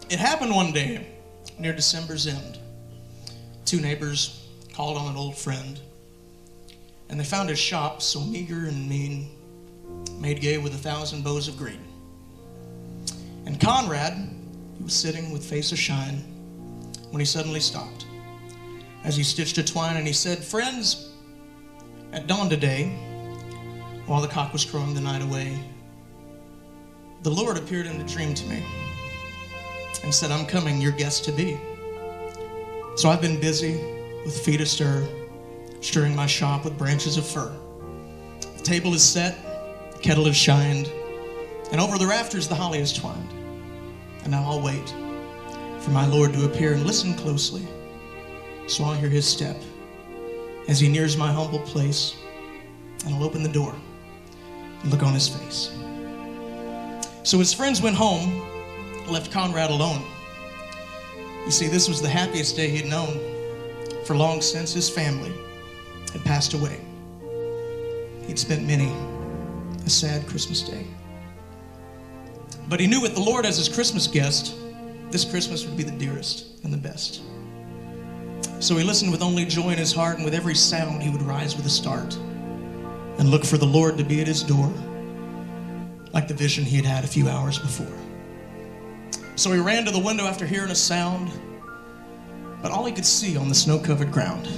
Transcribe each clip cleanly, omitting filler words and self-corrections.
It happened one day near December's end. Two neighbors called on an old friend, and they found his shop so meager and mean, made gay with 1,000 bows of green. And Conrad, he was sitting with face ashine when he suddenly stopped as he stitched a twine, and he said, "Friends, at dawn today, while the cock was crowing the night away, the Lord appeared in a dream to me and said, 'I'm coming, your guest to be.' So I've been busy with feet astir, stirring my shop with branches of fir. The table is set, the kettle is shined, and over the rafters the holly is twined. And now I'll wait for my Lord to appear, and listen closely, so I'll hear his step as he nears my humble place, and I'll open the door and look on his face." So his friends went home, left Conrad alone. You see, this was the happiest day he'd known, for long since his family had passed away. He'd spent many a sad Christmas day. But he knew with the Lord as his Christmas guest, this Christmas would be the dearest and the best. So he listened with only joy in his heart, and with every sound he would rise with a start and look for the Lord to be at his door, like the vision he had had a few hours before. So he ran to the window after hearing a sound, but all he could see on the snow-covered ground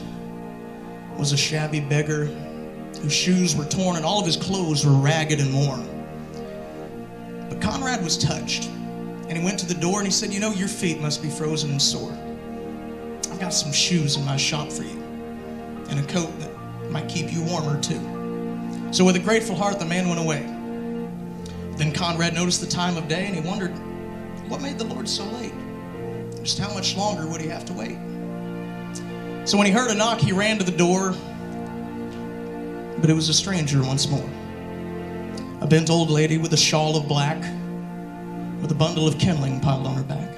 was a shabby beggar whose shoes were torn and all of his clothes were ragged and worn. But Conrad was touched, and he went to the door and he said, "You know, your feet must be frozen and sore. I've got some shoes in my shop for you, and a coat that might keep you warmer too." So with a grateful heart, the man went away. Then Conrad noticed the time of day, and he wondered, what made the Lord so late? Just how much longer would he have to wait? So when he heard a knock, he ran to the door, but it was a stranger once more. A bent old lady with a shawl of black, with a bundle of kindling piled on her back.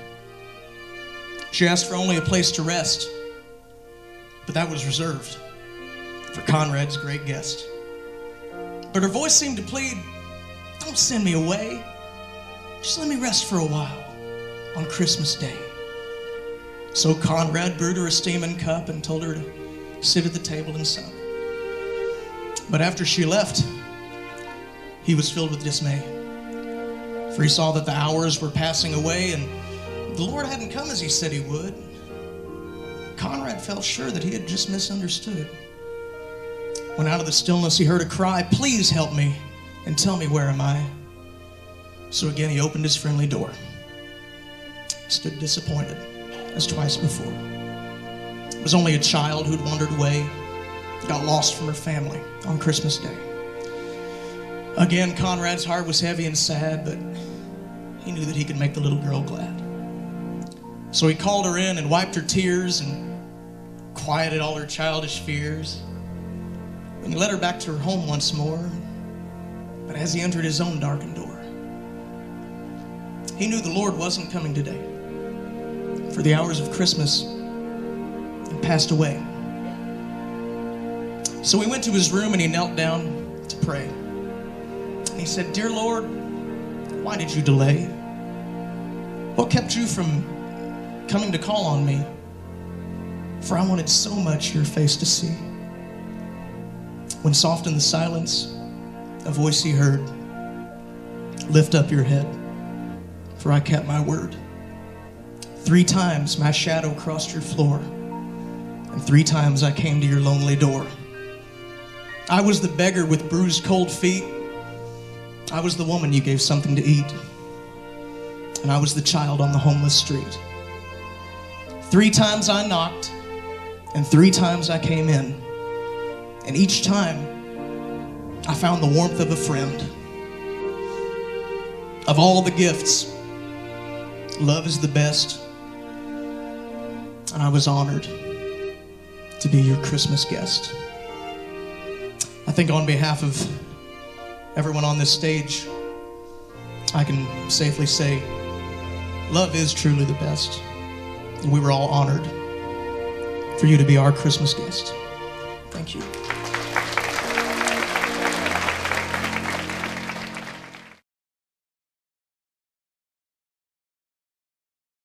She asked for only a place to rest, but that was reserved for Conrad's great guest. But her voice seemed to plead, "Don't send me away. Just let me rest for a while on Christmas Day." So Conrad brewed her a steaming cup and told her to sit at the table and sup. But after she left, he was filled with dismay, for he saw that the hours were passing away and the Lord hadn't come as he said he would. Conrad felt sure that he had just misunderstood. When out of the stillness he heard a cry, "Please help me and tell me, where am I?" So again he opened his friendly door, stood disappointed as twice before. It was only a child who'd wandered away, got lost from her family on Christmas Day. Again, Conrad's heart was heavy and sad, but he knew that he could make the little girl glad. So he called her in and wiped her tears and quieted all her childish fears. And he led her back to her home once more, but as he entered his own darkened door, he knew the Lord wasn't coming today, for the hours of Christmas had passed away. So he went to his room and he knelt down to pray. And he said, "Dear Lord, why did you delay? What kept you from coming to call on me? For I wanted so much your face to see." When soft in the silence, a voice he heard, "Lift up your head, for I kept my word. 3 times my shadow crossed your floor, and 3 times I came to your lonely door. I was the beggar with bruised cold feet. I was the woman you gave something to eat. And I was the child on the homeless street. 3 times I knocked, and 3 times I came in. And each time I found the warmth of a friend. Of all the gifts, love is the best. And I was honored to be your Christmas guest." I think on behalf of everyone on this stage, I can safely say, love is truly the best. And we were all honored for you to be our Christmas guest. Thank you.